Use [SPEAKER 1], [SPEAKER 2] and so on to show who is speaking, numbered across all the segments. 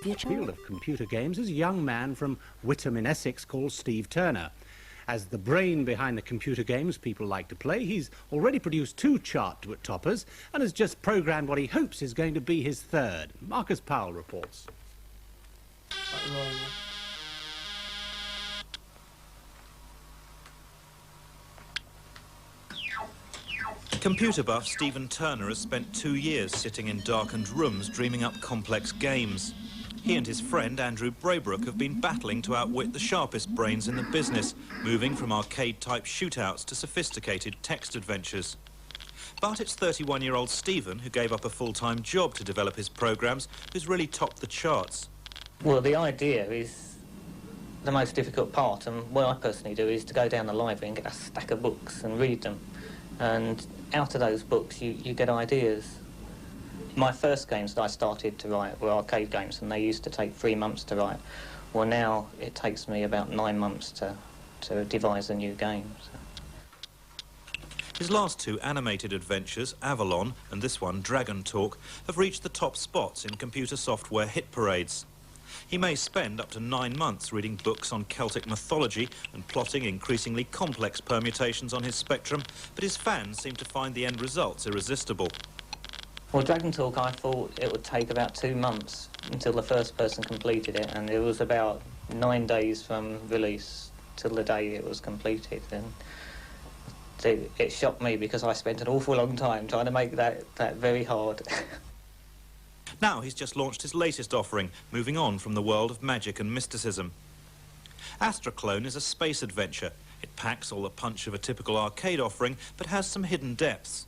[SPEAKER 1] The field of computer games is a young man from Whittam in Essex called SteveTurner. As the brain behind the computer games people like to play, he's already produced 2 chart toppers and has just programmed what he hopes is going to be his 3rd. Marcus Powell reports.
[SPEAKER 2] Computer buff SteveTurner has spent 2 years sitting in darkened rooms dreaming up complex games. He and his friend Andrew Braybrook have been battling to outwit the sharpest brains in the business, moving from arcade-type shootouts to sophisticated text adventures. But it's 31-year-old Stephen, who gave up a full-time job to develop his programs, who's really topped the charts.
[SPEAKER 3] Well, the idea is the most difficult part, and what I personally do is to go down the library and get a stack of books and read them. And out of those books, you get ideas. My first games that I started to write were arcade games, and they used to take 3 months to write. Well, now it takes me about 9 months to devise a new game. So.
[SPEAKER 2] His last 2 animated adventures, Avalon and this one, Dragon Talk, have reached the top spots in computer software hit parades. He may spend up to 9 months reading books on Celtic mythology and plotting increasingly complex permutations on his spectrum, but his fans seem to find the end results irresistible.
[SPEAKER 3] Well, Dragon Talk, I thought it would take about 2 months until the first person completed it, and it was about 9 days from release till the day it was completed. And it shocked me because I spent an awful long time trying to make that very hard.
[SPEAKER 2] Now he's just launched his latest offering, moving on from the world of magic and mysticism. Astroclone is a space adventure. It packs all the punch of a typical arcade offering, but has some hidden depths.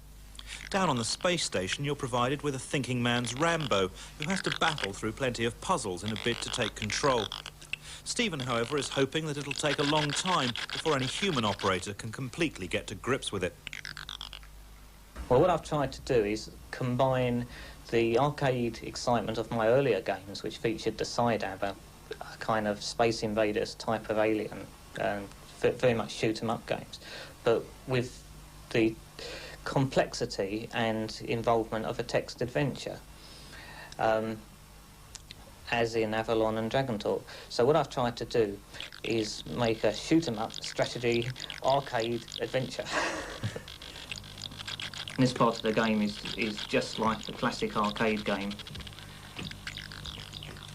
[SPEAKER 2] Down on the space station, you're provided with a thinking man's Rambo, who has to battle through plenty of puzzles in a bid to take control. Stephen, however, is hoping that it'll take a long time before any human operator can completely get to grips with it.
[SPEAKER 3] Well, what I've tried to do is combine the arcade excitement of my earlier games, which featured the Side-Ab, a kind of Space Invaders type of alien, very much shoot-'em-up games, but with the complexity and involvement of a text adventure, as in Avalon and Dragon Talk. So what I've tried to do is make a shoot-'em-up strategy arcade adventure. This part of the game is just like the classic arcade game.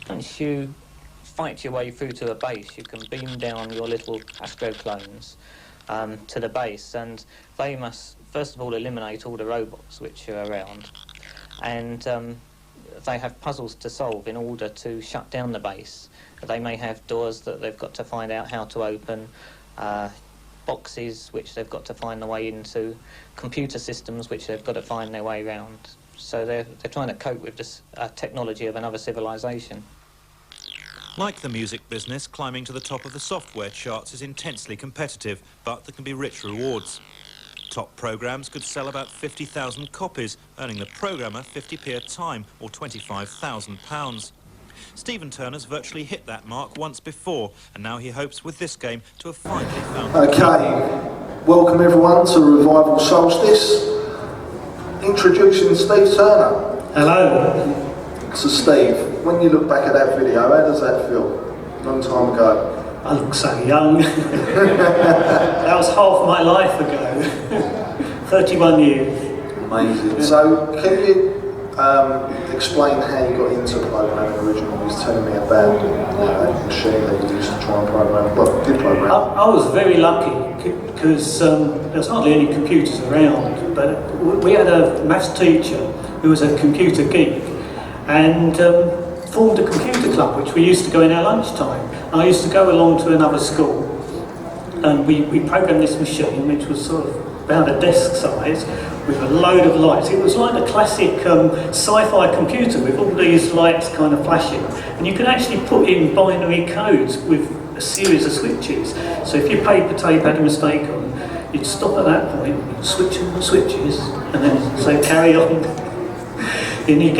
[SPEAKER 3] Once you fight your way through to a base, you can beam down your little Astroclones to the base, and they must first of all eliminate all the robots which are around, and they have puzzles to solve in order to shut down the base. They may have doors that they've got to find out how to open, boxes which they've got to find their way into, computer systems which they've got to find their way around. So they're trying to cope with this technology of another civilization.
[SPEAKER 2] Like the music business, climbing to the top of the software charts is intensely competitive, but there can be rich rewards. Top programs could sell about 50,000 copies, earning the programmer 50p a time, or £25,000. SteveTurner's virtually hit that mark once before, and now he hopes with this game to have finally found...
[SPEAKER 4] Okay, welcome everyone to Revival Solstice. Introducing SteveTurner.
[SPEAKER 5] Hello.
[SPEAKER 4] So Steve, when you look back at that video, how does that feel? Long time ago.
[SPEAKER 5] I look so young. That was half my life ago. 31 years.
[SPEAKER 4] Amazing. So can you explain how you got into programming originally? You was telling me about that machine that you used to try and program, but did program.
[SPEAKER 5] I was very lucky because there's hardly any computers around, but we had a maths teacher who was a computer geek and formed a computer club which we used to go in our lunchtime. And I used to go along to another school and we programmed this machine which was sort of about a desk size with a load of lights. It was like a classic sci-fi computer with all these lights kind of flashing, and you could actually put in binary codes with a series of switches. So if your paper tape had a mistake on, you'd stop at that point, you'd switch all the switches, and then say carry on. Then you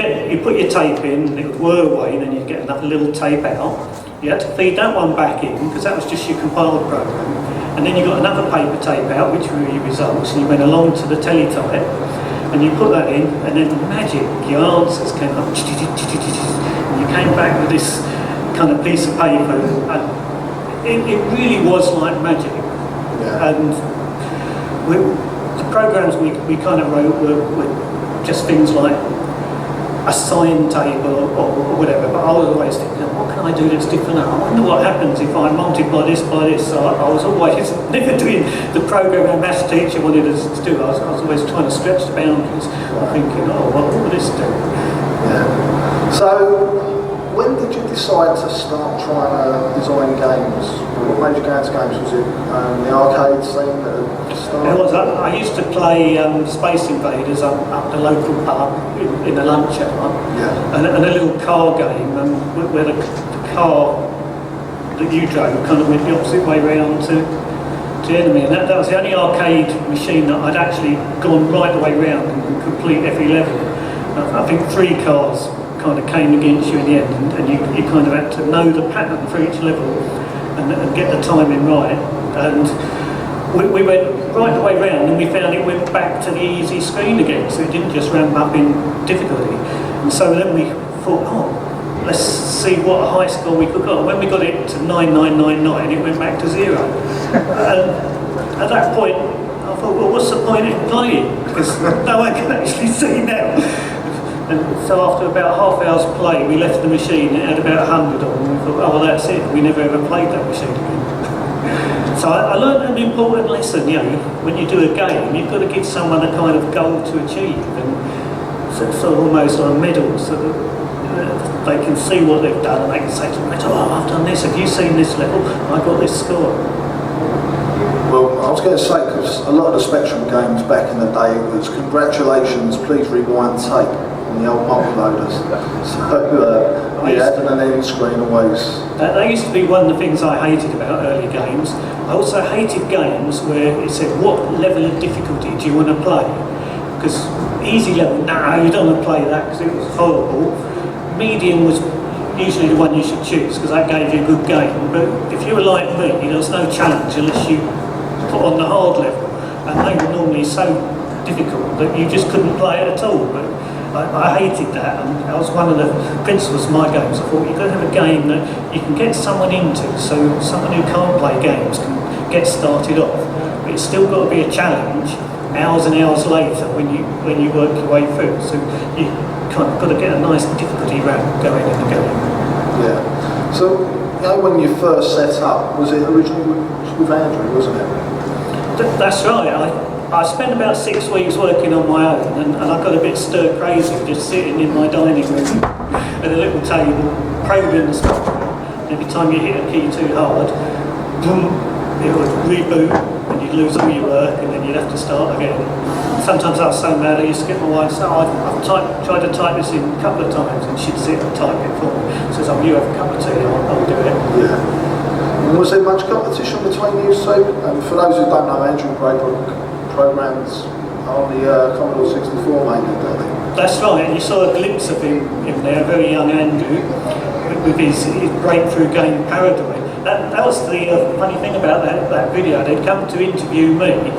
[SPEAKER 5] put your tape in, and it would whir away, and then you'd get another little tape out. You had to feed that one back in because that was just your compiled program. and then you got another paper tape out, which were your results, and you went along to the teletype, and you put that in, and then magic, your answers came up, and you came back with this kind of piece of paper, and it really was like magic.
[SPEAKER 4] Yeah.
[SPEAKER 5] And the programs we kind of wrote were just things like a sign table or whatever, but I was always thinking, what can I do that's different? I wonder what happens if I multiply this by this. So I was always never doing the program our maths teacher wanted us to do. I was always trying to stretch the boundaries, thinking, oh, what will this do?
[SPEAKER 4] Yeah. So, when did you decide to start trying to design games? What made you go into games? Was it the arcade scene that started?
[SPEAKER 5] It was. I used to play Space Invaders up the local pub in the lunch hour,
[SPEAKER 4] Yeah.
[SPEAKER 5] and a little car game where the car that you drove kind of went the opposite way round to the enemy, and that was the only arcade machine that I'd actually gone right the way round and complete every level. I think 3 cars kind of came against you in the end, and you kind of had to know the pattern for each level and get the timing right. And we went right the way round, and we found it went back to the easy screen again, so it didn't just ramp up in difficulty. And so then we thought, oh, let's see what a high score we could get. And when we got it to 9999, it went back to 0. And at that point, I thought, well, what's the point in playing? Because no one can actually see now. And so after about half hour's play, we left the machine. It had about 100 on, and we thought, oh, well, that's it. We never ever played that machine again. So I learned an important lesson. You know, when you do a game, you've got to give someone a kind of goal to achieve, and so sort of almost like a medal, so that they can see what they've done, and they can say to them, oh, I've done this. Have you seen this level? I got this score.
[SPEAKER 4] Well, I was going to say, because a lot of the Spectrum games back in the day, it was congratulations, please rewind tape on the old multi-loaders. So, yeah, and an end screen always.
[SPEAKER 5] That used to be one of the things I hated about early games. I also hated games where it said, what level of difficulty do you want to play? Because easy level, no, you don't want to play that because it was horrible. Medium was usually the one you should choose because that gave you a good game. But if you were like me, there was no challenge unless you put on the hard level, and they were normally so difficult that you just couldn't play it at all. But I hated that, and that was one of the principles of my games. I thought you've got to have a game that you can get someone into, so someone who can't play games can get started off. But it's still got to be a challenge hours and hours later when you work your way through. So you kind of got to get a nice difficulty ramp going in the game.
[SPEAKER 4] Yeah. So, you know, when you first set up, was it originally with Andrew, wasn't it?
[SPEAKER 5] That's right. I spent about 6 weeks working on my own, and I got a bit stir crazy just sitting in my dining room at a little table, probing the spectrum. Every time you hit a key too hard, boom, it would reboot, and you'd lose all your work, and then you'd have to start again. Sometimes I was so mad I used to get my wife and say, I've tried to type this in a couple of times, and she'd sit and type it for me. Says, oh, you have a cup of tea, I'll do it.
[SPEAKER 4] Yeah. And was there much competition between you two? And for those who don't know, Andrew Braybrook programs on the Commodore 64 mainly, don't they?
[SPEAKER 5] That's right, and you saw a glimpse of him in there, a very young Andrew, with his breakthrough game Paradoid. That was the funny thing about that video. They'd come to interview me,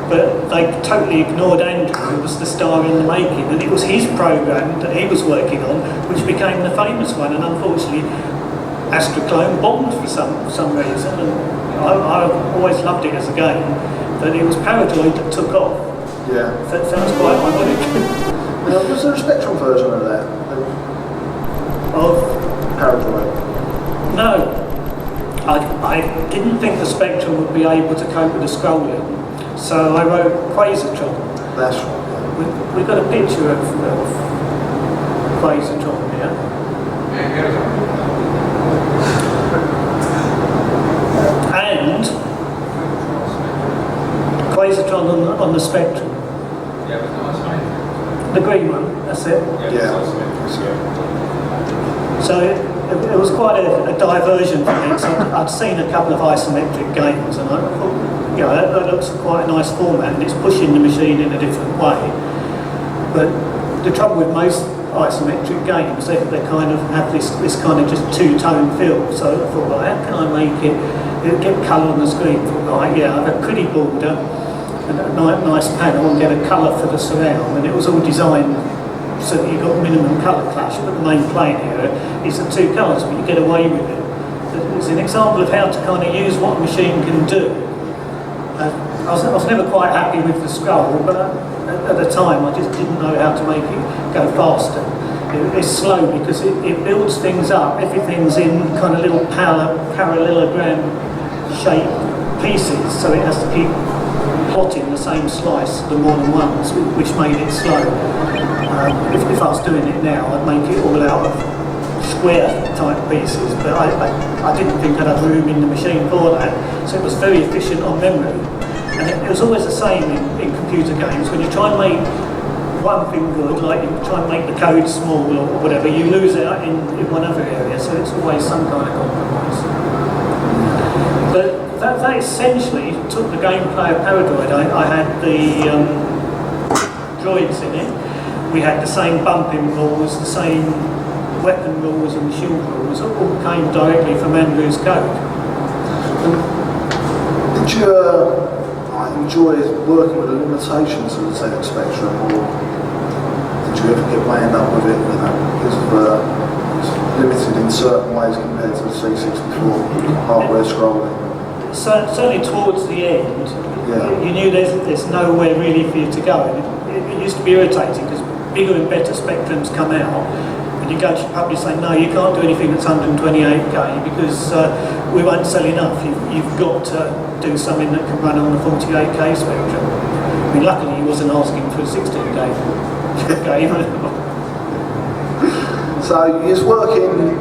[SPEAKER 5] but they totally ignored Andrew, who was the star in the making, and it was his program that he was working on which became the famous one, and unfortunately Astroclone bombed for some reason, and I always loved it as a game, but it was Paradoid that took off.
[SPEAKER 4] Yeah.
[SPEAKER 5] That sounds quite ironic.
[SPEAKER 4] Was there a Spectrum version of that?
[SPEAKER 5] Of
[SPEAKER 4] Paradoid?
[SPEAKER 5] No. I didn't think the Spectrum would be able to cope with the scrolling, so I wrote Quazatron.
[SPEAKER 4] That's right.
[SPEAKER 5] We've got a picture of Quazatron here. And Quazatron on the Spectrum. The green one, that's it.
[SPEAKER 4] Yeah.
[SPEAKER 5] So it was quite a diversion for me. So I'd seen a couple of isometric games, and I thought, you know, that looks quite a nice format, and it's pushing the machine in a different way. But the trouble with most isometric games, they kind of have this kind of just two-tone feel. So I thought, well, how can I make it get colour on the screen? I thought, right, yeah, I have a pretty border and a nice panel and get a colour for the surround, and it was all designed so that you've got minimum colour clash, but the main playing area is the two colours, but you get away with it. It's an example of how to kind of use what a machine can do. I was never quite happy with the scroll, but at the time I just didn't know how to make it go faster. It's slow because it builds things up, everything's in kind of little parallelogram shaped pieces, so it has to keep plotting the same slice more than once, which made it slow. If I was doing it now, I'd make it all out of square type pieces, but I didn't think I'd have room in the machine for that, so it was very efficient on memory. And it was always the same in computer games. When you try and make one thing good, like you try and make the code small or whatever, you lose out in one other area, so it's always some kind of compromise. But that essentially took the gameplay of Paradroid. I had the droids in it. We had the same bumping rules, the same weapon rules and shield rules, all came directly from Andrew's code.
[SPEAKER 4] Did you enjoy working with the limitations of the ZX Spectrum, or did you ever get wound up with it, because it's limited in certain ways compared to the C64 hardware scrolling?
[SPEAKER 5] Certainly towards the end,
[SPEAKER 4] yeah.
[SPEAKER 5] You knew there's nowhere really for you to go. It used to be irritating because bigger and better Spectrums come out, and you go to public say, no, you can't do anything that's 128k because we won't sell enough. You've got to do something that can run on the 48k Spectrum. I mean, luckily he wasn't asking for a 16k game.
[SPEAKER 4] So you was working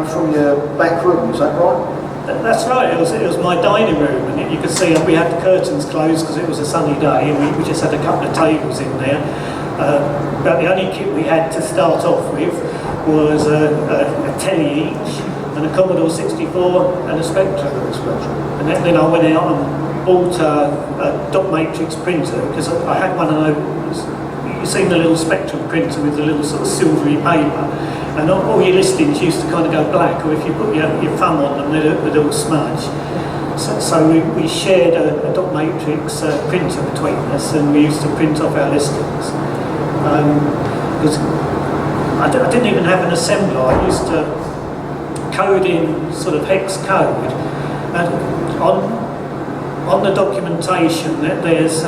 [SPEAKER 4] from your back room, is that right?
[SPEAKER 5] That's right, it was my dining room, and you could see we had the curtains closed because it was a sunny day, and we just had a couple of tables in there. But the only kit we had to start off with was a telly each, and a Commodore 64 and a Spectrum. And then I went out and bought a dot matrix printer, because I had one of those, you've seen the little Spectrum printer with the little sort of silvery paper, and all your listings used to kind of go black, or if you put your thumb on them, they'd all smudge. So we shared a dot matrix printer between us, and we used to print off our listings. Because I didn't even have an assembler. I used to code in sort of hex code, and on the documentation there's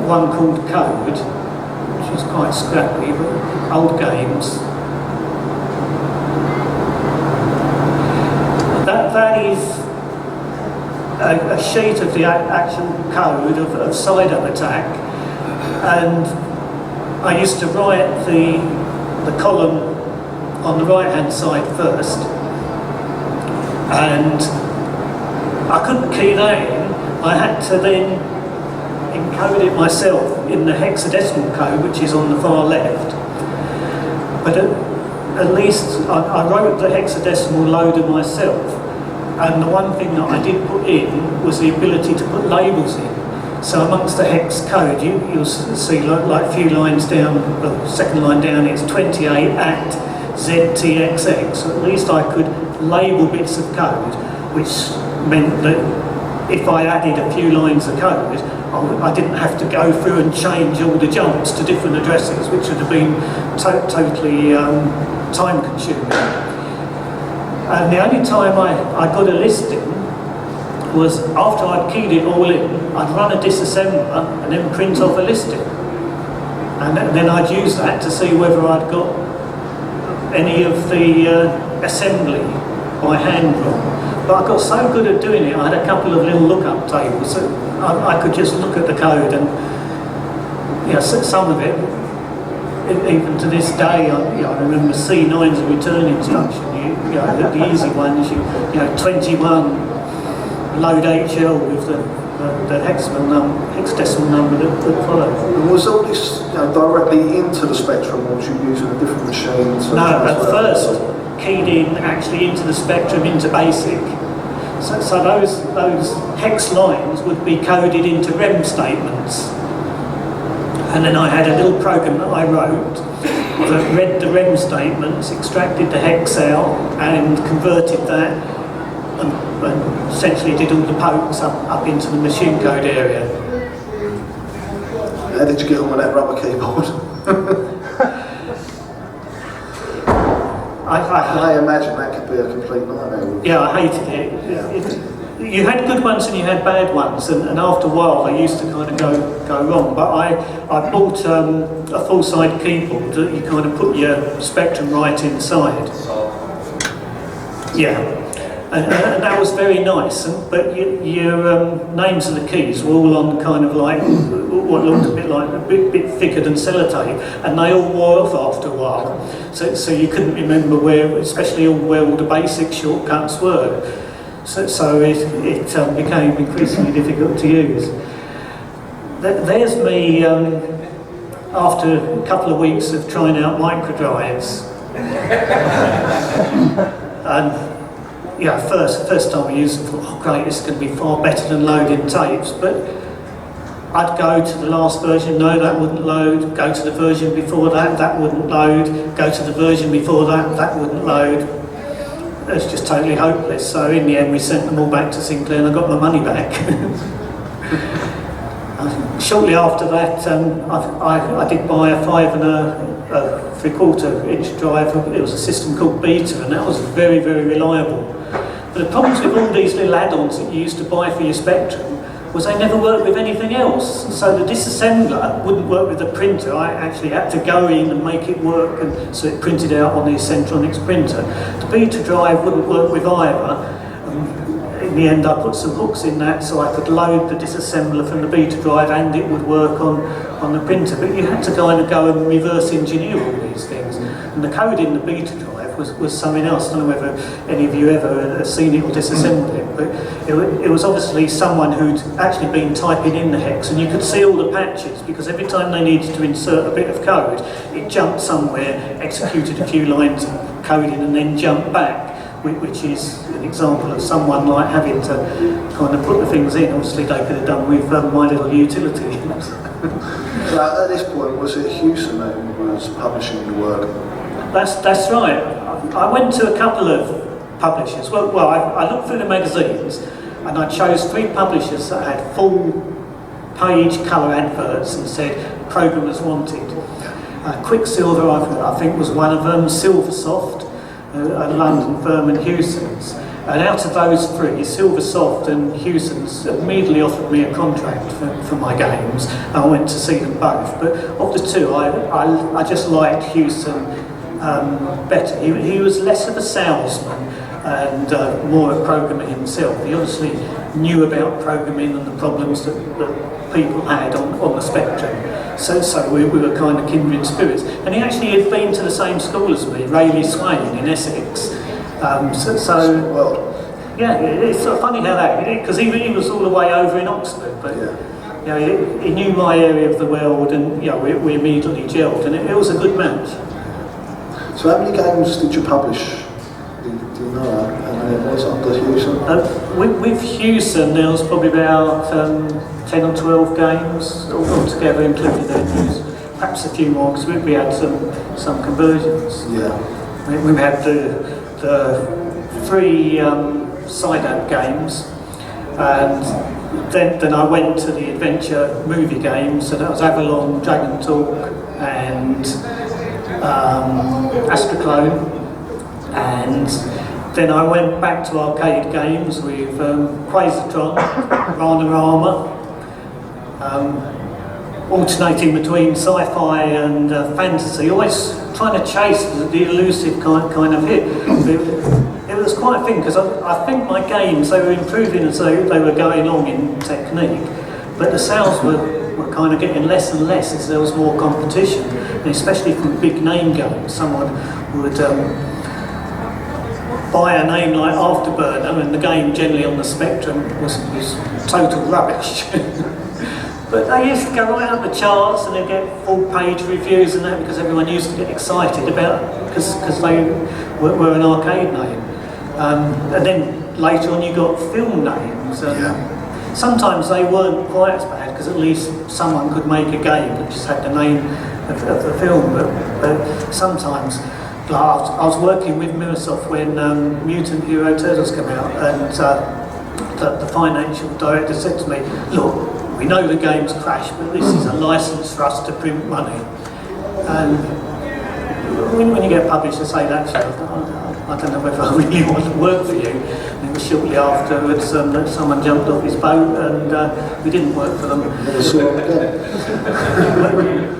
[SPEAKER 5] one called code, which is quite scrappy, but old games. That is a sheet of the actual code of side-up attack, and I used to write the column on the right-hand side first, and I couldn't key that in. I had to then encode it myself in the hexadecimal code, which is on the far left. But at least I wrote the hexadecimal loader myself, and the one thing that I did put in was the ability to put labels in. So amongst the hex code, you'll see like a few lines down, the second line down, it's 28 at ZTXX. So at least I could label bits of code, which meant that if I added a few lines of code, I didn't have to go through and change all the jumps to different addresses, which would have been totally time consuming. And the only time I got a listing was after I'd keyed it all in, I'd run a disassembler and then print off a listing. And then I'd use that to see whether I'd got any of the assembly by hand wrong. But I got so good at doing it, I had a couple of little lookup tables, so I could just look at the code, and some of it, even to this day, I remember C9's return instruction. The easy ones, 21 load HL with the hexadecimal number that followed.
[SPEAKER 4] And was all this directly into the Spectrum, or was you using a different machine?
[SPEAKER 5] No, at first keyed in actually into the Spectrum, into BASIC. So those hex lines would be coded into REM statements. And then I had a little program that I wrote that read the REM statements, extracted the hex out, and converted that, and essentially did all the pokes up into the machine code area.
[SPEAKER 4] How did you get on with that rubber keyboard? I imagine that could be a complete nightmare.
[SPEAKER 5] Yeah, I hated it. You had good ones and you had bad ones, and after a while they used to kind of go wrong. But I bought a full-side keyboard that you kind of put your spectrum right inside. Yeah, and that was very nice. But your names of the keys were all on kind of like what looked a bit thicker than sellotape, and they all wore off after a while. So you couldn't remember especially where all the basic shortcuts were. So it became increasingly difficult to use. There's me after a couple of weeks of trying out microdrives. And yeah, first time I used them, I thought, oh great, this is going to be far better than loading tapes. But I'd go to the last version, no, that wouldn't load. Go to the version before that, that wouldn't load. Go to the version before that, that wouldn't load. It's just totally hopeless. So in the end, we sent them all back to Sinclair, and I got my money back. Shortly after that, I did buy a 5 3/4 inch drive. It was a system called Beta, and that was very, very reliable. But the problems with all these little add-ons that you used to buy for your Spectrum was they never worked with anything else. So the disassembler wouldn't work with the printer. I actually had to go in and make it work, and so it printed out on the Centronics printer. The Beta drive wouldn't work with either. In the end, I put some hooks in that so I could load the disassembler from the Beta drive and it would work on the printer. But you had to kind of go and reverse engineer all these things. And the code in the Beta drive was something else. I don't know whether any of you ever seen it or disassembled it, but it was obviously someone who'd actually been typing in the hex, and you could see all the patches because every time they needed to insert a bit of code, it jumped somewhere, executed a few lines of coding, and then jumped back, which is an example of someone like having to kind of put the things in. Obviously, they could have done with My Little Utility.
[SPEAKER 4] So at this point, was it Hewson that was publishing your work?
[SPEAKER 5] That's right. I went to a couple of publishers. Well, I looked through the magazines and I chose 3 publishers that had full-page colour adverts and said programmers wanted. Quicksilver, I think, was one of them. Silversoft, a London firm, and Hewson's. And out of those 3, Silversoft and Hewson's immediately offered me a contract for my games. I went to see them both. But of the 2, I just liked Hewson better. He was less of a salesman and more a programmer himself. He obviously knew about programming and the problems that people had on the Spectrum. So we were kind of kindred spirits. And he actually had been to the same school as me, Rayleigh Swain in Essex. Yeah, it's sort of funny how that, because he was all the way over in Oxford, but you know, he knew my area of the world, and you know, we immediately gelled, and it was a good match.
[SPEAKER 4] So how many games did you publish? Do you know how many it was under Hewson?
[SPEAKER 5] With Hewson, there was probably about 10 or 12 games altogether, including their news. Perhaps a few more, because we had some conversions.
[SPEAKER 4] Yeah.
[SPEAKER 5] We had the 3 side-app games, and then I went to the adventure movie games, so that was Avalon, Dragon Talk, and Astroclone, and then I went back to arcade games with Quazatron, Ranarama, alternating between sci-fi and fantasy, always trying to chase the elusive kind of hit. It was quite a thing, because I think my games, they were improving as they were going along in technique, but the sales were kind of getting less and less as there was more competition, and especially from big name games. Someone would buy a name like Afterburner, and the game generally on the Spectrum was total rubbish. But they used to go right up the charts, and they'd get full-page reviews and that, because everyone used to get excited about, because they were an arcade name. And then later on you got film names. Sometimes they weren't quite as bad, because at least someone could make a game that just had the name of the film. But sometimes, like I was working with Microsoft when Mutant Hero Turtles came out, and the financial director said to me, "Look, we know the game's crashed, but this is a license for us to print money." And when you get a publisher say that to you, I don't know whether I really want to work for you. And it was shortly afterwards that someone jumped off his boat, and we didn't work for them.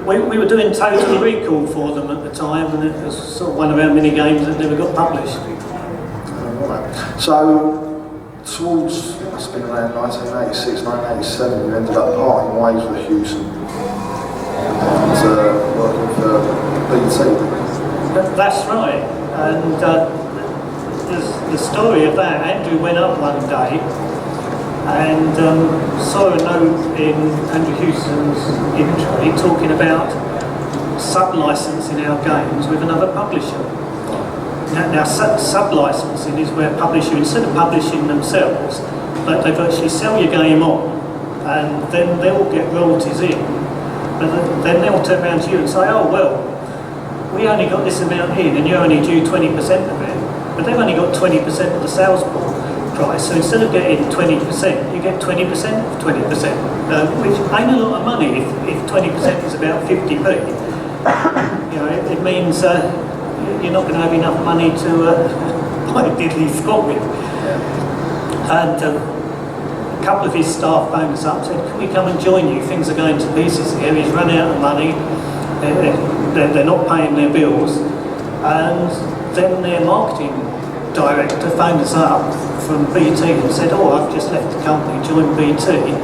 [SPEAKER 5] We were doing Total Recall for them at the time, and it was sort of one of our mini games that never got published.
[SPEAKER 4] Right. So, towards, it must have been around 1986, 1987, you ended up parting ways with Hewson and working for BT.
[SPEAKER 5] That's right. And the story of that, Andrew went up one day and saw a note in Andrew Hewson's inventory talking about sub-licensing our games with another publisher. Now sub-licensing is where a publisher, instead of publishing themselves, they virtually sell your game on, and then they'll get royalties in, but then they'll turn around to you and say, "Oh well, we only got this amount in and you're only due 20% of it," but they've only got 20% of the sales price, so instead of getting 20%, you get 20% of 20%, which ain't a lot of money if 20% is about 50p. You know, it means you're not going to have enough money to buy diddly squat with. And a couple of his staff phoned us up and said, "Can we come and join you? Things are going to pieces here. He's run out of money. They're not paying their bills." And then their marketing director phoned us up from BT and said, "Oh, I've just left the company, joined BT.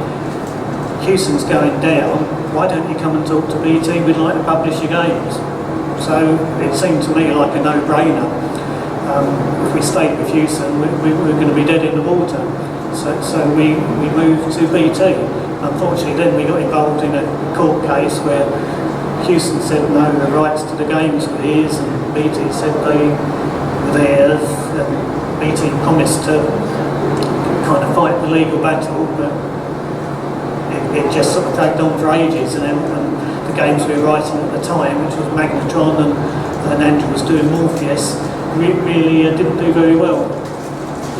[SPEAKER 5] Hewson's going down. Why don't you come and talk to BT? We'd like to publish your games." So it seemed to me like a no-brainer. If we stayed with Hewson, we were going to be dead in the water. So we moved to BT. Unfortunately, then we got involved in a court case where Hewson said no, the rights to the games were his, and BT said they were theirs, and BT promised to kind of fight the legal battle, but it just sort of dragged on for ages, and the games we were writing at the time, which was Magnetron and Andrew was doing Morpheus, really didn't do very well.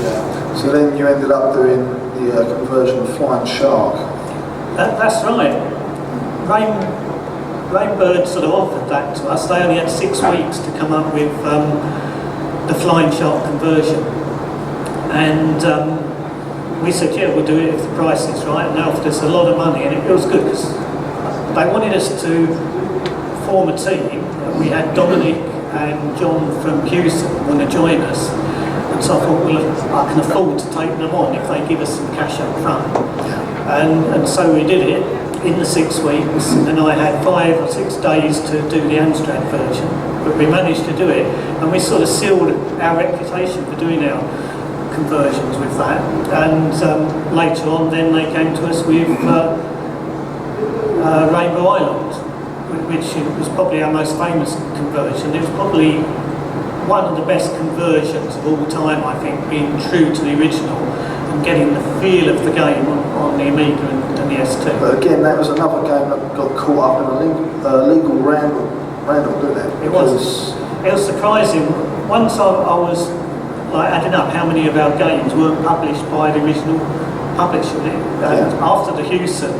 [SPEAKER 4] Yeah. So then you ended up doing the conversion of Flying Shark.
[SPEAKER 5] That's right. Rainbird sort of offered that to us. They only had 6 weeks to come up with the Flying Shark conversion, and we said, "Yeah, we'll do it if the price is right." And they offered us a lot of money, and it was good because they wanted us to form a team. We had Dominic and John from Hewson want to join us, and so I thought, well, I can afford to take them on if they give us some cash up front, and so we did it in the 6 weeks, and I had 5 or 6 days to do the Amstrad version, but we managed to do it, and we sort of sealed our reputation for doing our conversions with that. And later on, then they came to us with Rainbow Island, which was probably our most famous conversion. It was probably one of the best conversions of all time, I think, being true to the original and getting the feel of the game on the Amiga and the ST.
[SPEAKER 4] But again, that was another game that got caught up in a legal round, didn't it?
[SPEAKER 5] It was surprising. Once I was like adding up how many of our games weren't published by the original publisher. And after the Hewson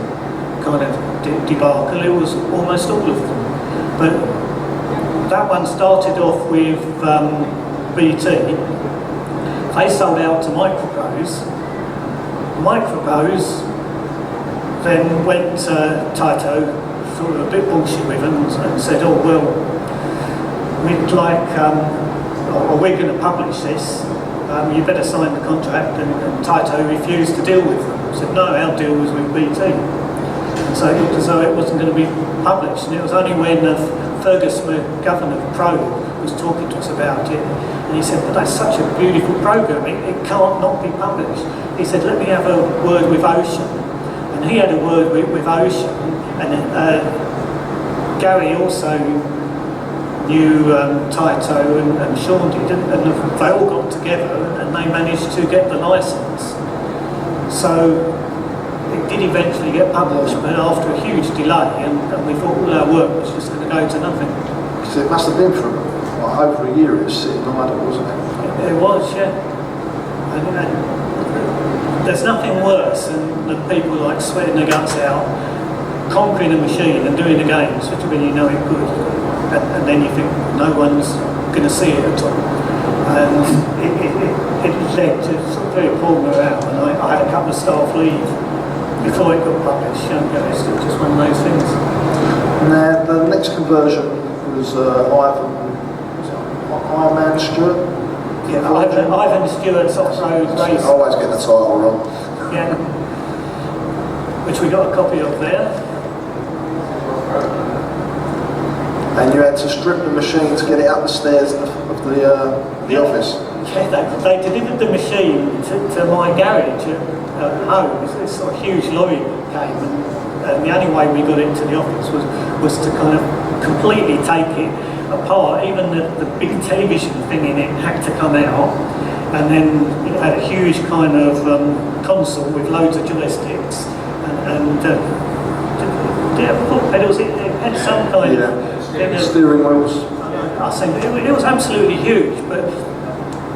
[SPEAKER 5] kind of debacle, it was almost all of them. But that one started off with BT. They sold out to Microprose. Microprose then went to Taito, sort of a bit bullshit with them, and said, "Oh well, we'd like, or we're going to publish this. You better sign the contract." And Taito refused to deal with them. Said, "No, our deal was with BT." And so it looked as though it wasn't going to be published. And it was only when Fergus McGovern of Pro was talking to us about it, and he said, "But that's such a beautiful program, it can't not be published." He said, "Let me have a word with Ocean." And he had a word with Ocean, and Gary also knew Taito and Sean did, and they all got together and they managed to get the license. So it did eventually get published, but after a huge delay, and we thought all our work was just going to go to nothing.
[SPEAKER 4] Because it must have been for like, over a year it was sitting idle, wasn't it?
[SPEAKER 5] It was, yeah. And there's nothing worse than people like sweating their guts out, conquering a machine and doing the games, especially when you know it good, and then you think no one's going to see it at all. And it led to sort of very poor morale, and I had a couple of staff leave before it got published. It's just one of those things.
[SPEAKER 4] Now, the next conversion was Iron Man Stewart?
[SPEAKER 5] Yeah, Ivan Stewart's off-road race.
[SPEAKER 4] I always get the title wrong.
[SPEAKER 5] Yeah. Which we got a copy of there.
[SPEAKER 4] And you had to strip the machine to get it up the stairs of the office.
[SPEAKER 5] Yeah, they delivered the machine to my garage at home. This sort of huge lorry came, and the only way we got into the office was to kind of completely take it apart. Even the big television thing in it had to come out, and then it had a huge kind of console with loads of joysticks and foot pedals. It had some kind of
[SPEAKER 4] steering wheels.
[SPEAKER 5] I think it was absolutely huge, but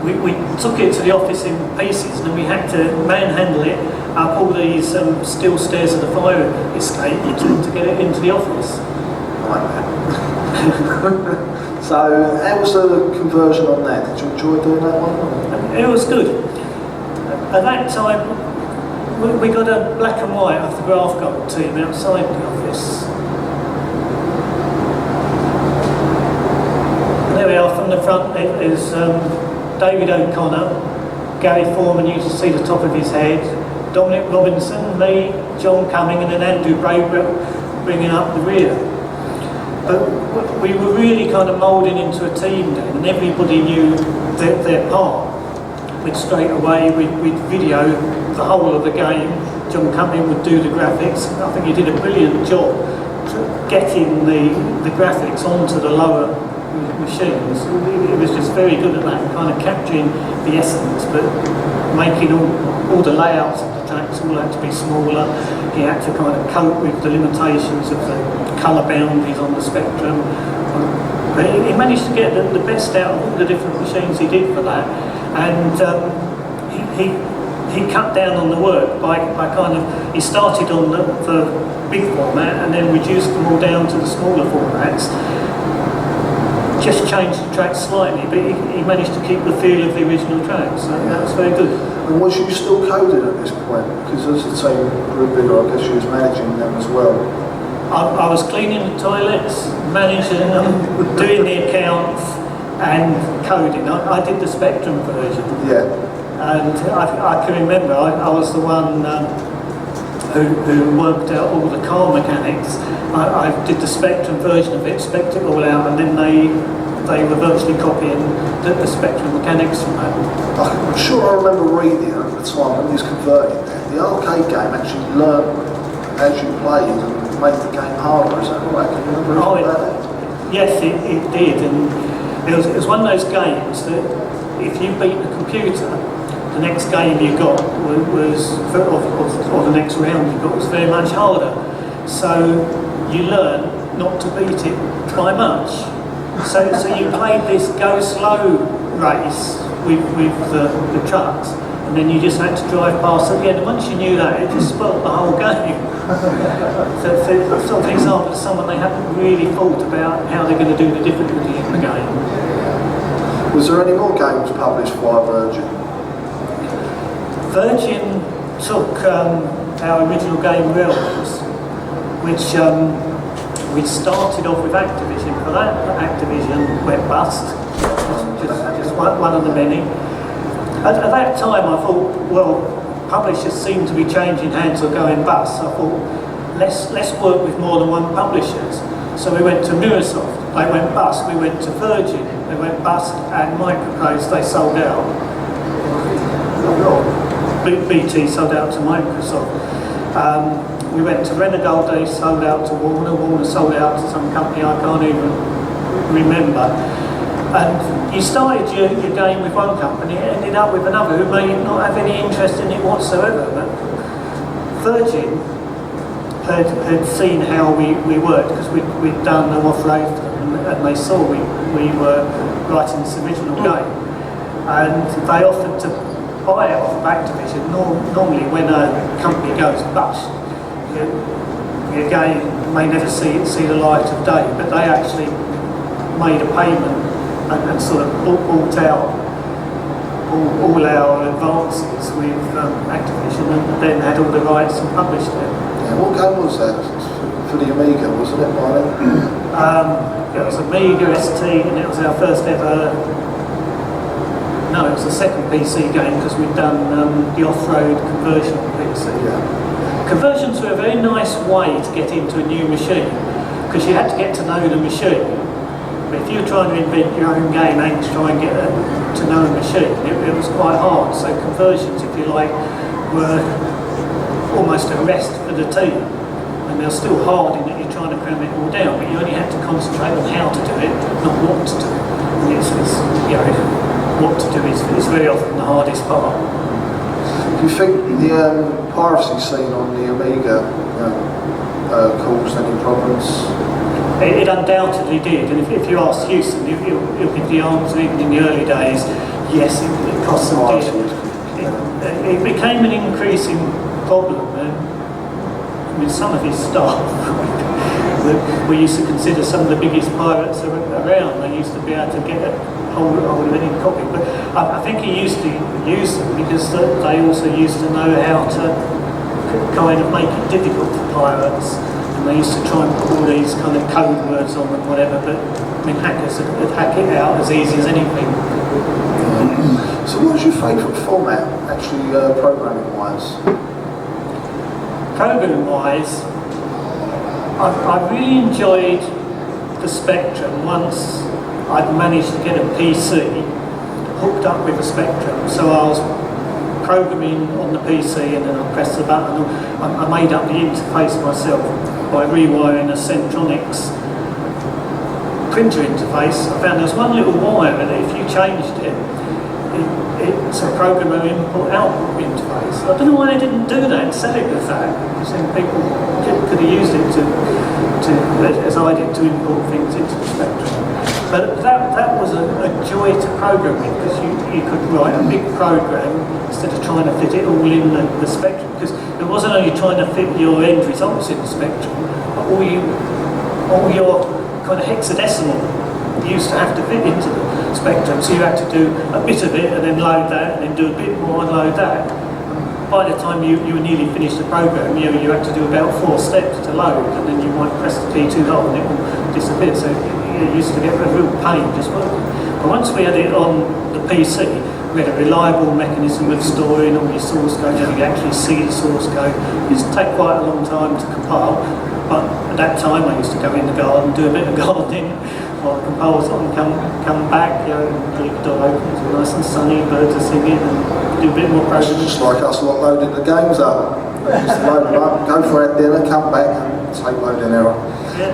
[SPEAKER 5] we took it to the office in pieces, and we had to manhandle it up all these steel stairs of the fire escape to get it into the office.
[SPEAKER 4] So, how was the conversion on that? Did you enjoy doing that one?
[SPEAKER 5] It was good. At that time, we got a black and white of the Graftgold team outside the office. There we are from the front. It is David O'Connor, Gary Foreman, you can see the top of his head, Dominic Robinson, me, John Cumming, and then Andrew Braybrook bringing up the rear. But we were really kind of moulding into a team then, and everybody knew their part. We'd straight away, we'd video the whole of the game. John Cumming would do the graphics. I think he did a brilliant job getting the graphics onto the lower machines. It was just very good at that, kind of capturing the essence, but making all the layouts of the tracks all had to be smaller. He had to kind of cope with the limitations of the colour boundaries on the spectrum. But he managed to get the best out of all the different machines he did for that, and he cut down on the work by kind of, he started on the big format and then reduced them all down to the smaller formats. Just changed the tracks slightly, but he managed to keep the feel of the original tracks, so that was very good.
[SPEAKER 4] And was you still coding at this point? Because as the team grew bigger, I guess you was managing them as well.
[SPEAKER 5] I was cleaning the toilets, managing them, doing the accounts, and coding. I did the Spectrum version.
[SPEAKER 4] Yeah.
[SPEAKER 5] And I can remember, I was the one who worked out all the car mechanics. I did the Spectrum version of it, spec'd it all out, and then they were virtually copying the Spectrum mechanics from that.
[SPEAKER 4] I'm sure I remember reading at the time when he was converting that the arcade game actually learned as you played and made the game harder. Is that right? Can you remember about that?
[SPEAKER 5] Yes, it did, and it was one of those games that if you beat the computer, the next game you got was or the next round you got was very much harder. So you learn not to beat it by much. So you played this go slow race with the trucks, and then you just had to drive past at the end. And once you knew that, it just spoilt the whole game. So it's sort of an example of someone they haven't really thought about how they're going to do the difficulty in the game.
[SPEAKER 4] Was there any more games published by Virgin?
[SPEAKER 5] Virgin took our original game Realms, which we started off with Activision for that. Activision went bust, just one of the many. At that time I thought, well, publishers seem to be changing hands or going bust. So I thought, let's work with more than one publishers. So we went to Microsoft, they went bust. We went to Virgin, they went bust, and Microprose, they sold out. BT sold out to Microsoft. We went to Ranarama, they sold out to Warner. Warner sold out to some company I can't even remember. And you started your game with one company, it ended up with another who may not have any interest in it whatsoever. But Virgin had seen how we worked, because we'd done them off-road, and they saw we were writing this original game, and they offered to buy it off of Activision. Normally when a company goes bust, your game may never see the light of day, but they actually made a payment and sort of bought out all our advances with Activision, and then had all the rights and published it.
[SPEAKER 4] Yeah, what game was that? For the Amiga, wasn't it, by then?
[SPEAKER 5] It was Amiga ST, and it was our first ever. No, it was the second PC game, because we'd done the off-road conversion on PC.
[SPEAKER 4] Yeah.
[SPEAKER 5] Conversions were a very nice way to get into a new machine, because you had to get to know the machine. But if you were trying to invent your own game and try and get to know a machine, it was quite hard. So conversions, if you like, were almost a rest for the team. And they're still hard in that you're trying to cram it all down, but you only have to concentrate on how to do it, not what to do. And it's you know, what to do is very often the hardest part.
[SPEAKER 4] Do you think the piracy scene on the Amiga caused any problems?
[SPEAKER 5] It undoubtedly did, and if you ask Houston, he'll give the answer. Even in the early days, yes, it cost some dear. It became an increasing problem, and I mean, some of his staff that we used to consider some of the biggest pirates around, they used to be able to get hold of any copy. But I think he used to use them because they also used to know how to kind of make it difficult for pirates. And they used to try and put all these kind of code words on them, whatever, but I mean, hackers would hack it out as easy as anything.
[SPEAKER 4] So what was your favourite format, actually, programming-wise?
[SPEAKER 5] Programming-wise, I really enjoyed the Spectrum once I'd managed to get a PC hooked up with a Spectrum. So I was programming on the PC, and then I pressed the button. I made up the interface myself by rewiring a Centronics printer interface. I found there's one little wire that if you changed it, it's a programmer input-output interface. I don't know why they didn't do that and sell it with that. I think people could have used it as I did, to import things into the Spectrum. But that was a joy to program with, because you could write a big program instead of trying to fit it all in the Spectrum, because it wasn't only trying to fit your end results in the Spectrum, but all your kind of hexadecimal used to have to fit into the Spectrum, so you had to do a bit of it and then load that, and then do a bit more and load that. By the time you were nearly finished the program, you had to do about 4 steps to load, and then you might press the key too hard and it will disappear. So it used to get a real pain just working. But once we had it on the PC, we had a reliable mechanism of storing all your source code, and you actually see the source code. It used to take quite a long time to compile, but at that time I used to go in the garden, do a bit of gardening, while the compiler's on, come back, leave the door open, it's nice and sunny, birds are singing, and do a bit more programming.
[SPEAKER 4] Just like us lot loading the games up. Just load them up, go for our dinner, come back and take loading error.
[SPEAKER 5] Yeah.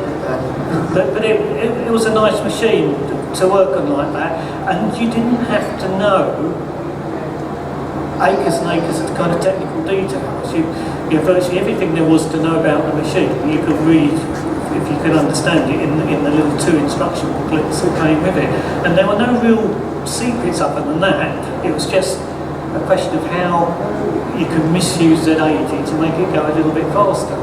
[SPEAKER 5] But it was a nice machine to work on like that, and you didn't have to know acres and acres of kind of technical details. Virtually everything there was to know about the machine, you could read, if you could understand it, in the little 2 instruction booklets that came with it. And there were no real secrets other than that. It was just a question of how you could misuse Z80 to make it go a little bit faster.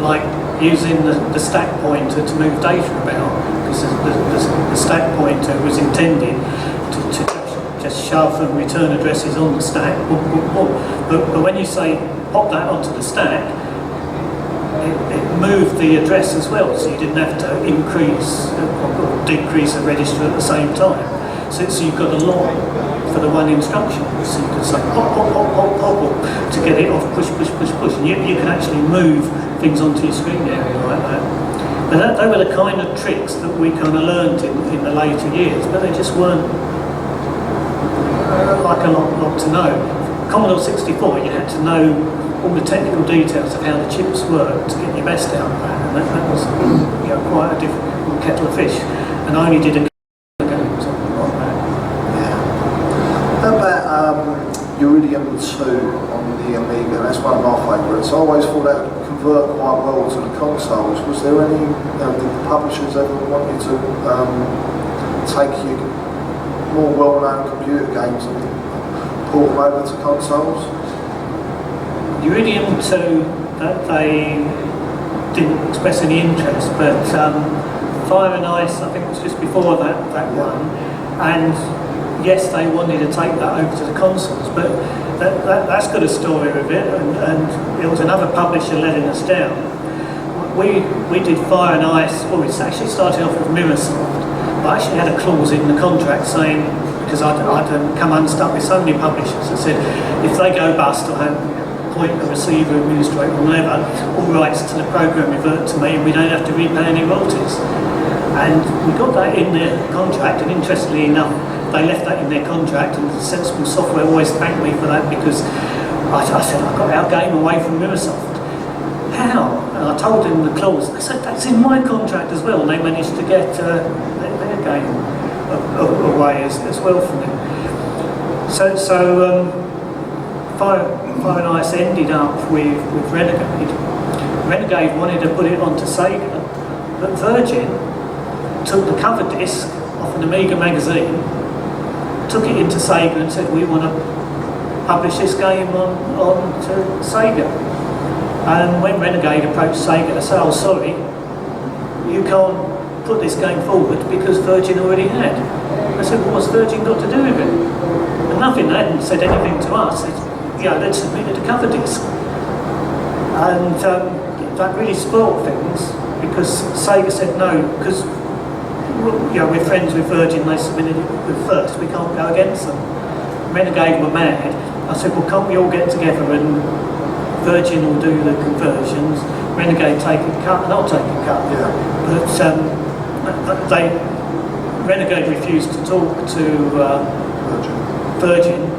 [SPEAKER 5] Like using the stack pointer to move data about, because the stack pointer was intended to just shove and return addresses on the stack. But when you say pop that onto the stack, it moved the address as well, so you didn't have to increase or decrease a register at the same time. So you've got a lot for the one instruction. So you could say pop, pop, pop, pop, pop, pop to get it off, push, push, push, push. And you can actually move things onto your screen area like that. And they were the kind of tricks that we kind of learned in the later years, but they just weren't like a lot to know. Commodore 64, you had to know all the technical details of how the chips work to get your best out of that, and that was quite a different kettle of fish. And I only did a games on that.
[SPEAKER 4] Yeah. How about Uridium 2 on the Amiga? That's one of my favourite consoles, was there any, did the publishers ever want you to take your more well-known computer games and port them over to consoles?
[SPEAKER 5] Uridium 2, they didn't express any interest, but Fire and Ice, I think it was just before that one, and yes, they wanted to take that over to the consoles, but that's got a story with it, and it was another publisher letting us down. We did Fire and Ice, well, it's actually started off with Mirrorsoft. I actually had a clause in the contract saying, because I'd come unstuck with so many publishers that said, if they go bust or have point a receiver, administrator, or whatever, all rights to the program revert to me, and we don't have to repay any royalties. And we got that in their contract, and interestingly enough, they left that in their contract, and Sensible Software always thanked me for that, because I said, I got our game away from Mirrorsoft. How? And I told them the clause. They said, that's in my contract as well, and they managed to get their game away as well from them. So Fire and Ice ended up with Renegade. Renegade wanted to put it onto Sega, but Virgin took the cover disc off an Amiga magazine, took it into Sega and said, we want to publish this game on to Sega. And when Renegade approached Sega to say, oh sorry, you can't put this game forward because Virgin already had. I said, well, what's Virgin got to do with it? And nothing, they hadn't said anything to us. They'd submitted a cover disc. And that really spoiled things, because Sega said no, because we're friends with Virgin, they submitted it first, we can't go against them. Renegade were mad. I said, well, can't we all get together and Virgin will do the conversions, Renegade take a cut, and I'll take a cut.
[SPEAKER 4] Yeah.
[SPEAKER 5] But Renegade refused to talk to Virgin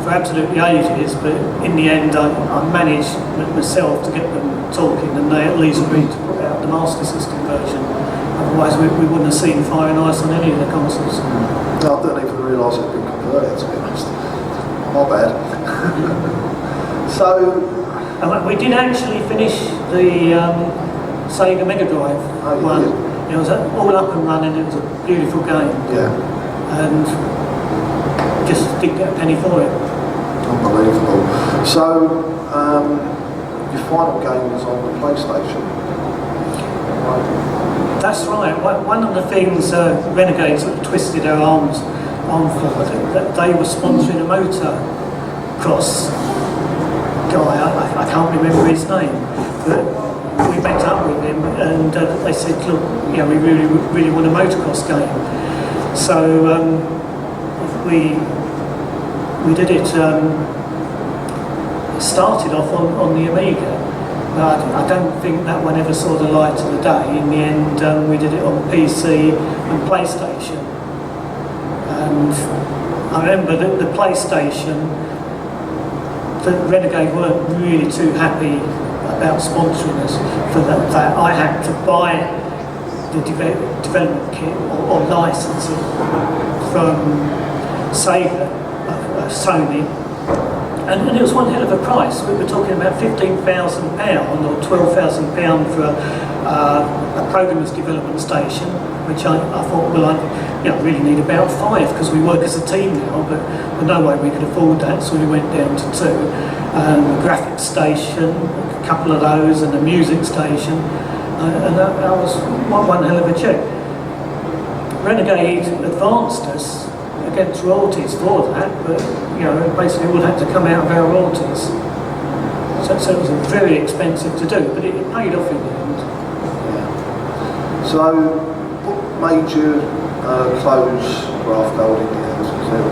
[SPEAKER 5] for absolutely ages, but in the end I managed myself to get them talking, and they at least agreed to put out the Master System version. Otherwise we wouldn't have seen Fire and Ice on any of the consoles.
[SPEAKER 4] No, I didn't even realise it had been converted, to be honest. My bad. So...
[SPEAKER 5] we did actually finish the Sega Mega Drive one. It was all up and running, it was a beautiful game.
[SPEAKER 4] Yeah.
[SPEAKER 5] And just didn't get a penny for it.
[SPEAKER 4] Unbelievable. So, your final game was on the PlayStation? Right.
[SPEAKER 5] That's right. One of the things Renegade sort of twisted their arms on for, that they were sponsoring a motocross guy, I can't remember his name, but we met up with him and they said, look, we really want a motocross game. So we did it, started off on the Amiga, but I don't think that one ever saw the light of the day. In the end, we did it on PC and PlayStation. And I remember that the PlayStation, the Renegade weren't really too happy about sponsoring us for that I had to buy the development kit or license it from Sega, Sony, and it was one hell of a price. We were talking about £15,000 or £12,000 for a programmer's development station, which I thought, well, I really need about 5 because we work as a team now, but no way we could afford that, so we went down to 2. A graphics station, a couple of those, and a music station, and that was one hell of a check. Renegade advanced us against royalties for that, but basically all had to come out of our royalties. So it was very expensive to do, but it paid off in the end.
[SPEAKER 4] Yeah. So, what made you close Graftgold in the end? Was it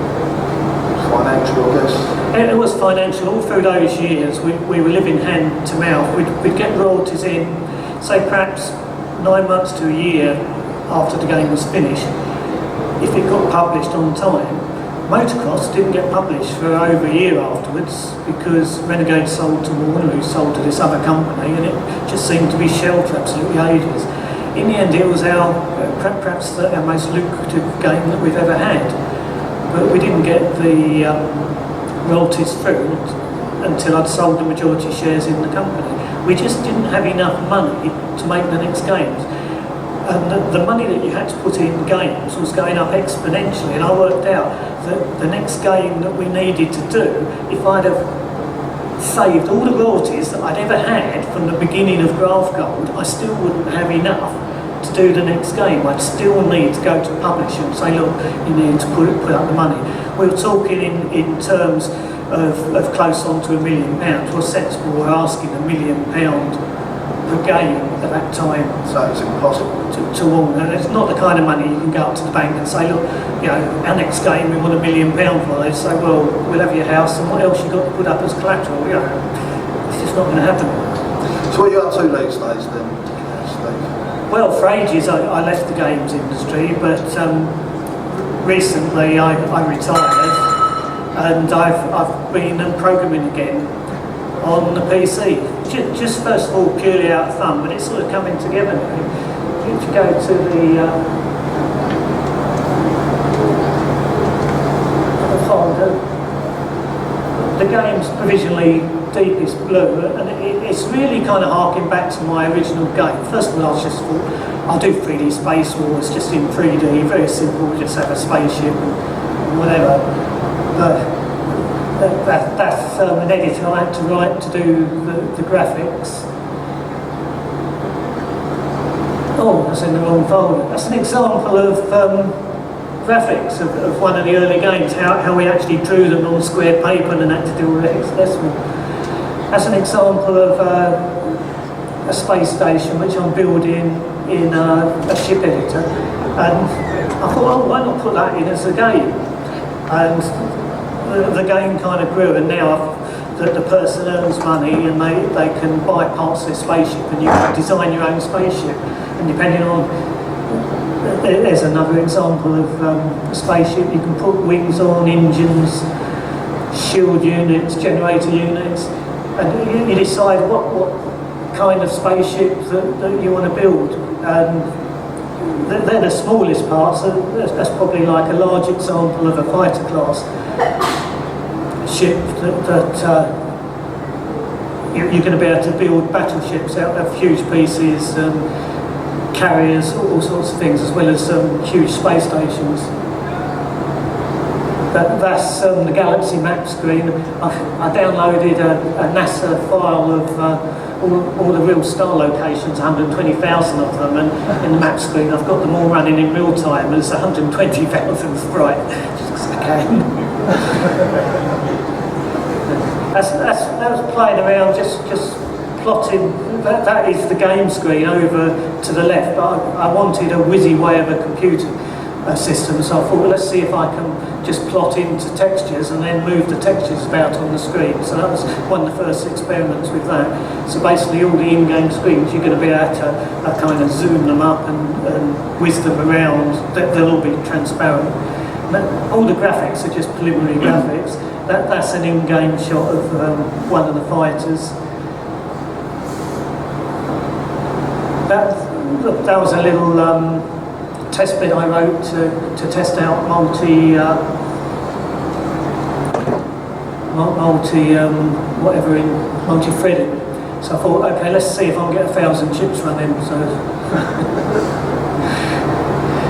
[SPEAKER 4] financial, I guess?
[SPEAKER 5] It was financial. All through those years, we were living hand to mouth. We'd get royalties in, say perhaps 9 months to a year after the game was finished, if it got published on time. Motocross didn't get published for over a year afterwards because Renegade sold to Warner, who sold to this other company, and it just seemed to be shelved for absolutely ages. In the end, it was perhaps our most lucrative game that we've ever had, but we didn't get the royalties through. until I'd sold the majority shares in the company. We just didn't have enough money to make the next games. And the money that you had to put in games was going up exponentially, and I worked out that the next game that we needed to do, if I'd have saved all the royalties that I'd ever had from the beginning of Graftgold, I still wouldn't have enough to do the next game. I'd still need to go to the publisher and say, look, you need to put up the money. We were talking in terms of close on to £1 million. Well, sensible, we're asking £1 million per game at that time.
[SPEAKER 4] So it's impossible.
[SPEAKER 5] To all, and it's not the kind of money you can go up to the bank and say, look, you know, our next game we want £1 million for. They say, well, we'll have your house, and what else you got to put up as collateral? You know, it's just not going to happen.
[SPEAKER 4] So what are you up to these days then, Steve?
[SPEAKER 5] Well, for ages I left the games industry, but recently I retired, and I've been programming again on the PC. Just first of all purely out of fun, but it's sort of coming together now. If you go to the folder, the game's provisionally deepest blue, and it's really kind of harking back to my original game. First of all, I just thought, I'll do 3D Space Wars just in 3D, very simple, we just have a spaceship and whatever. That's an editor I had to write to do the graphics. Oh, that's in the wrong folder. That's an example of graphics of one of the early games, how we actually drew them on square paper and had to do all the assessment. That's an example of a space station which I'm building in a ship editor. And I thought, oh, why not put that in as a game? And the game kind of grew, and now the person earns money and they can buy parts of their spaceship, and you can design your own spaceship. And depending on, there's another example of a spaceship, you can put wings on, engines, shield units, generator units, and you decide what kind of spaceship that you want to build. And they're the smallest parts, that's probably like a large example of a fighter class ship that you're going to be able to build battleships out of huge pieces, carriers, all sorts of things, as well as huge space stations. That's the galaxy map screen. I downloaded a NASA file of all the real star locations, 120,000 of them, and in the map screen I've got them all running in real time, and it's 120,000 sprite. Just okay. That was playing around, just plotting. That is the game screen over to the left, but I wanted a whizzy way of a computer system, so I thought, well, let's see if I can just plot into textures and then move the textures about on the screen. So that was one of the first experiments with that. So basically all the in-game screens, you're going to be able to kind of zoom them up and whiz them around. They'll all be transparent. All the graphics are just preliminary graphics. That's an in-game shot of one of the fighters. That was a little test bit I wrote to test out multi-threading. So I thought, okay, let's see if I can get 1,000 chips running. So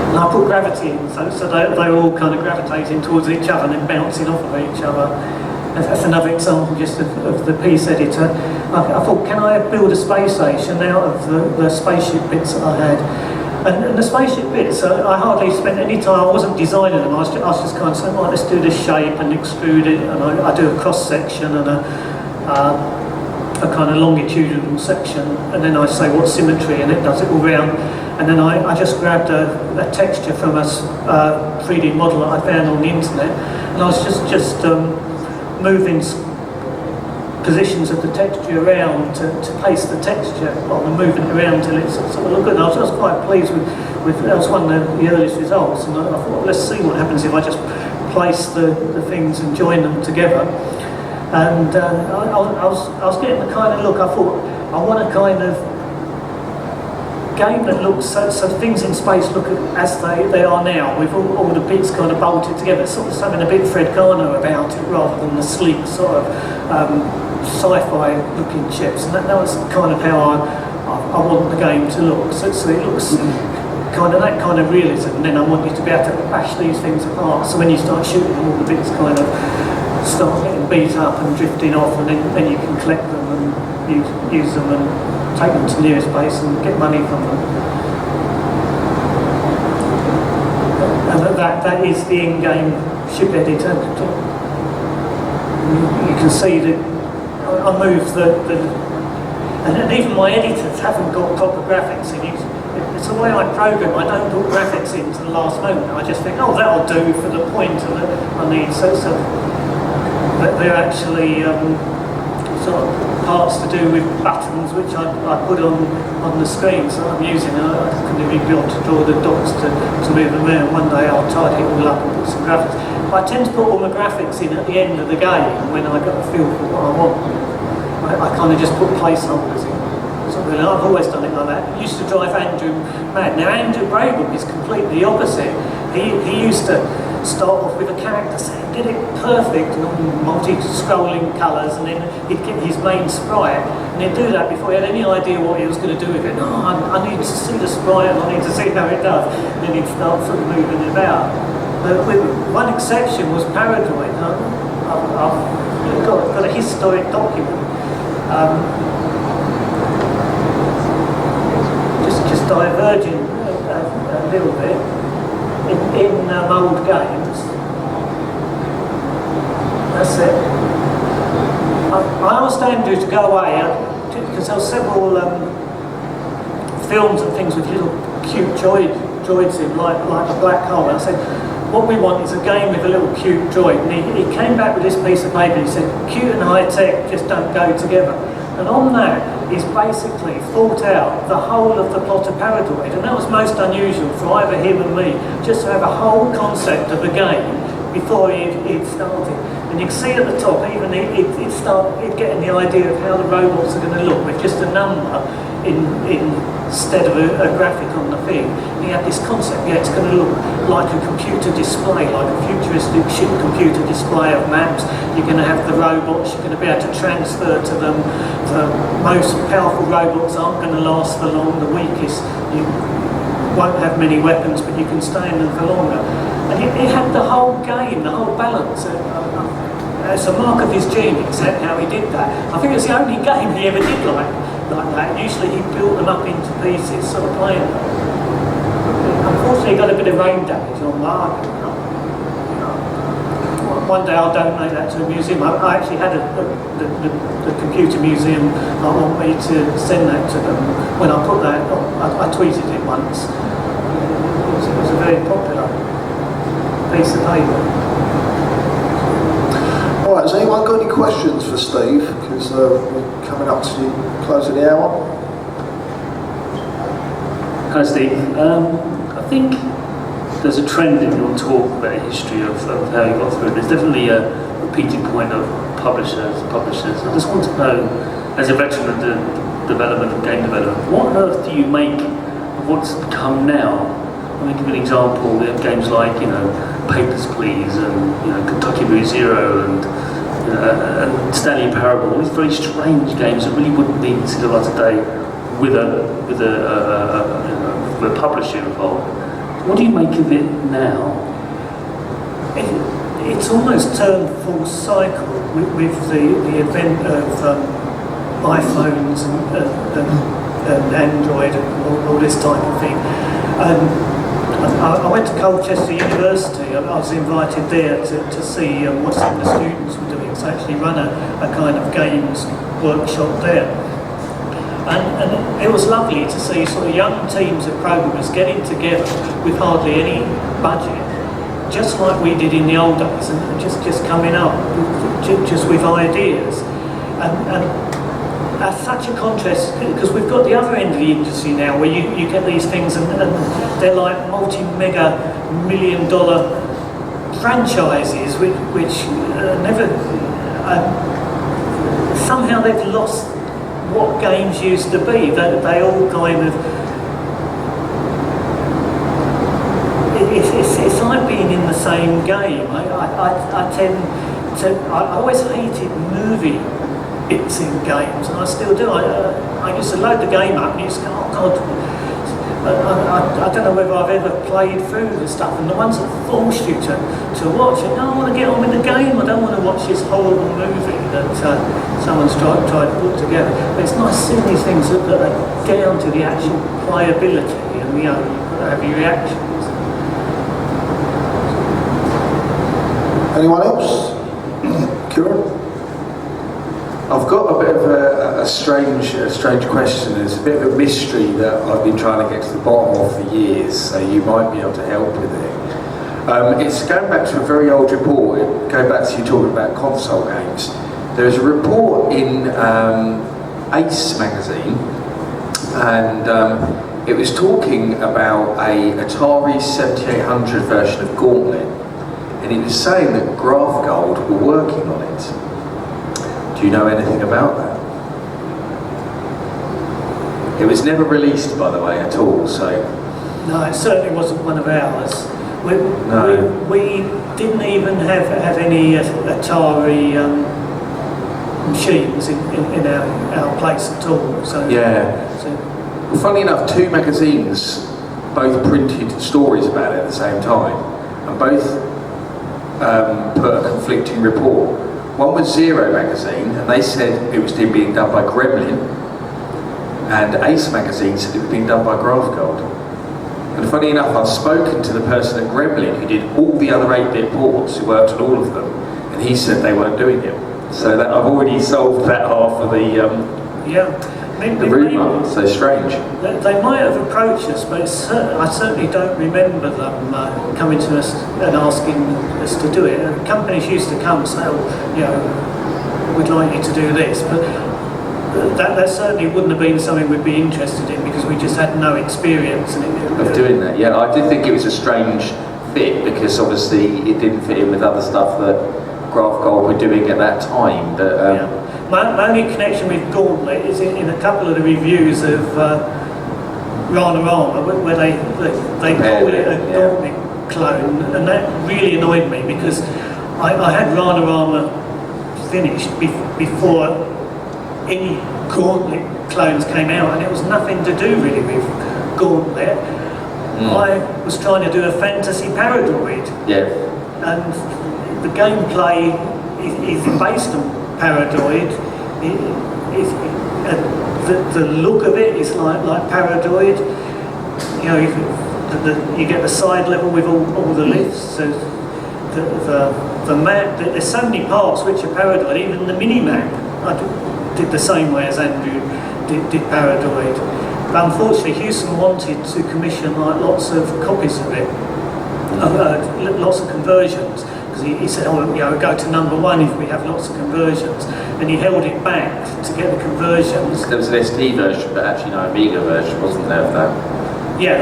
[SPEAKER 5] and I put gravity in, so they were all kind of gravitating towards each other and then bouncing off of each other. That's another example just of the piece editor. I thought, can I build a space station out of the spaceship bits that I had? And the spaceship bits, I hardly spent any time, I wasn't designing them, I was just kind of saying, right, let's do this shape and extrude it, and I do a cross section and a kind of longitudinal section, and then I say what symmetry, and it does it all round. And then I just grabbed a texture from a 3D model that I found on the internet, and I was just moving positions of the texture around to place the texture on and moving it around till it sort of looked good. And I was quite pleased with that was one of the earliest results, and I thought, well, let's see what happens if I just place the things and join them together. And I was getting the kind of look, I thought, I want to kind of game that looks so things in space look as they are now, with all the bits kind of bolted together. It's sort of something a bit Fred Garner about it, rather than the sleek sort of sci-fi looking ships. And that was kind of how I want the game to look. So it looks kind of that kind of realism, and then I want you to be able to bash these things apart. So when you start shooting them, all the bits kind of start getting beat up and drifting off, and then you can collect them and use them and take them to nearest base and get money from them. And that is the in-game ship editor. You can see that I move and even my editors haven't got proper graphics in it. It's the way I program. I don't put graphics in to the last moment. I just think, oh, that'll do for the pointer that I need. So they're actually sort of parts to do with buttons which I put on the screen. So I'm using it. I couldn't even be able to draw the dots to move them around. One day I'll tidy it all up and put some graphics. But I tend to put all the graphics in at the end of the game when I got a feel for what I want. I kind of just put placeholders in. I've always done it like that. It used to drive Andrew mad. Now Andrew Braybrook is completely the opposite. He used to start off with a character set, get it perfect and multi-scrolling colours, and then he'd get his main sprite, and he'd do that before he had any idea what he was going to do with it. Oh, I need to see the sprite, and I need to see how it does. And then he'd start sort of moving it about. But with one exception was Paradroid. I've got a historic document. Just diverging a little bit in old games. That's it. I asked Andrew to go away because there were several films and things with little cute droids in, like a black hole. And I said, what we want is a game with a little cute droid. And he came back with this piece of paper and he said, cute and high tech just don't go together. And on that, he's basically thought out the whole of the plot of Paradroid, and that was most unusual for either him and me, just to have a whole concept of a game before he'd started. And you can see at the top, even he'd getting the idea of how the robots are going to look with just a number instead of a graphic on the thing. He had this concept, it's going to look like a computer display, like a futuristic ship computer display of maps. You're going to have the robots, you're going to be able to transfer to them. The most powerful robots aren't going to last for long, the weakest, you won't have many weapons, but you can stay in them for longer. And it had the whole game, the whole balance. It's a mark of his genius, how he did that. I think it's the only game he ever did like that. Usually he built them up into pieces, sort of playing them. Unfortunately, he got a bit of rain damage on that. One day I'll donate that to a museum. I actually had the computer museum. I want me to send that to them. When I put that, I tweeted it once. It was a very popular piece of paper.
[SPEAKER 4] Alright, has anyone got any questions for Steve? Because we're coming up to the close of the hour.
[SPEAKER 6] Hi Steve. I think there's a trend in your talk about the history of how you got through it. There's definitely a repeating point of publishers. I just want to know, as a veteran of the development of game development, what on earth do you make of what's become now? Let me give you an example. We have games like, Papers, Please, and Kentucky Route Zero, and Stanley Parable. All these very strange games that really wouldn't be considered like today with a publisher involved. What do you make of it now?
[SPEAKER 5] It's almost turned full cycle with the event of iPhones and Android and all this type of thing. I went to Colchester University. I was invited there to see what some of the students were doing. So I actually run a kind of games workshop there. And it was lovely to see sort of young teams of programmers getting together with hardly any budget, just like we did in the old days, and just coming up just with ideas. And that's such a contrast, because we've got the other end of the industry now, where you get these things and they're like multi-mega $million franchises, which never... somehow they've lost what games used to be. They all kind of same game. I tend to, I always hated movie bits in games, and I still do. I used to load the game up and you just go, oh God, I don't know whether I've ever played through the stuff, and the ones that force you to watch it, no, I want to get on with the game, I don't want to watch this horrible movie that someone's tried to put together. But it's nice seeing these things that are down to the actual playability and, you know, have your reactions.
[SPEAKER 4] Anyone else? Kieran?
[SPEAKER 7] I've got a bit of a strange question. It's a bit of a mystery that I've been trying to get to the bottom of for years, so you might be able to help with it. It's going back to a very old report, going back to you talking about console games. There's a report in Ace magazine, and it was talking about a Atari 7800 version of Gauntlet, and it was saying that Graftgold were working on it. Do you know anything about that? It was never released, by the way, at all, so...
[SPEAKER 5] No, it certainly wasn't one of ours. We didn't even have any Atari machines in our place at all. So,
[SPEAKER 7] yeah. Well, funnily enough, two magazines both printed stories about it at the same time, and both put a conflicting report. One was Zero magazine, and they said it was being done by Gremlin, and Ace magazine said it was being done by Graftgold. And funny enough, I've spoken to the person at Gremlin who did all the other 8-bit ports, who worked on all of them, and he said they weren't doing it. So that I've already solved that half of the rumour. So strange.
[SPEAKER 5] They might have approached us, but I certainly don't remember them coming to us and asking us to do it. Companies used to come and say, oh, you know, we'd like you to do this, but that certainly wouldn't have been something we'd be interested in, because we just had no experience
[SPEAKER 7] of doing that. Yeah, I did think it was a strange fit, because obviously it didn't fit in with other stuff that Graftgold were doing at that time. That,
[SPEAKER 5] My only connection with Gauntlet is in a couple of the reviews of Ranarama, where they called it a Gauntlet clone, and that really annoyed me, because I had Ranarama finished before any Gauntlet clones came out, and it was nothing to do really with Gauntlet. I was trying to do a fantasy Paradoid, and the gameplay is based on Paradoid. The look of it is like Paradoid. You know, you get the side level with all the lifts. So the map. There's so many parts which are Paradoid. Even the mini map, I did the same way as Andrew did Paradoid. But unfortunately, Hewson wanted to commission like lots of copies of it, lots of conversions. He said, oh, you know, go to number 1 if we have lots of conversions. And he held it back to get the conversions.
[SPEAKER 7] There was an ST version, but actually no Amiga version, wasn't there, of that?
[SPEAKER 5] Yeah,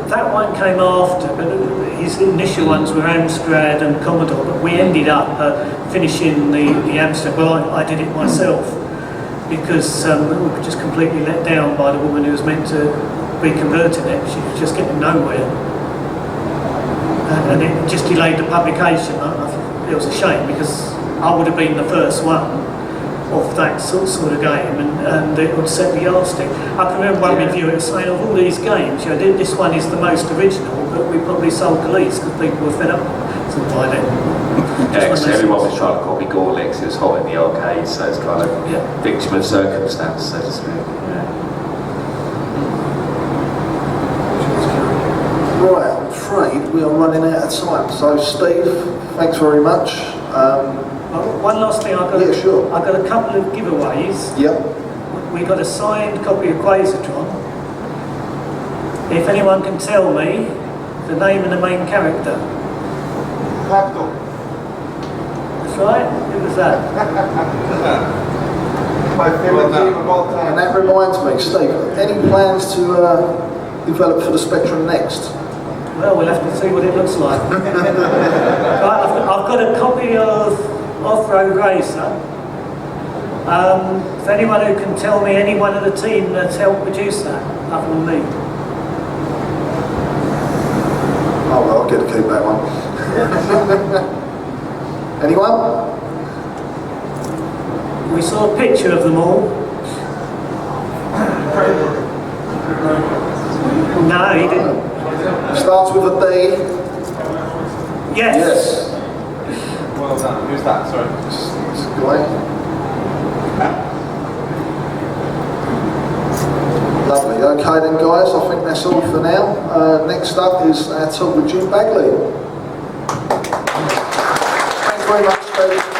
[SPEAKER 5] that one came after, but his initial ones were Amstrad and Commodore, but we ended up finishing the Amstrad. Well, I did it myself, because we were just completely let down by the woman who was meant to be converting it. She was just getting nowhere. And it just delayed the publication. It was a shame, because I would have been the first one of that sort of game, and it would set the yardstick. I can remember one reviewer saying, of all these games, you know, this one is the most original, but we probably sold the least because people were fed up by then.
[SPEAKER 7] Yeah, because everyone was trying to copy Gorlix. It was hot in the arcade, so it's kind of victim of circumstance, so to speak.
[SPEAKER 4] Right, I'm afraid we are running out of time. So, Steve, thanks very much.
[SPEAKER 5] One last thing, I've got a couple of giveaways.
[SPEAKER 4] Yep.
[SPEAKER 5] We got a signed copy of Quazatron. If anyone can tell me the name of the main character.
[SPEAKER 8] Graftgold.
[SPEAKER 5] That's right. Who was that?
[SPEAKER 8] My favourite game of all time.
[SPEAKER 4] And that reminds me, Steve, any plans to develop for the Spectrum next?
[SPEAKER 5] Well, we'll have to see what it looks like. I've got a copy of Off-Road Racer. Is there anyone who can tell me any one of the team that's helped produce that, other than me?
[SPEAKER 4] Oh, well, I'll get to keep that one. Anyone?
[SPEAKER 5] We saw a picture of them all. No, he didn't.
[SPEAKER 4] Starts with a D.
[SPEAKER 5] Yes.
[SPEAKER 4] Yes.
[SPEAKER 8] Well done. Who's that? Sorry.
[SPEAKER 4] It's a guy. Lovely. Okay then, guys. I think that's all for now. Next up is our talk with Jim Bagley. Thanks very much, Steve.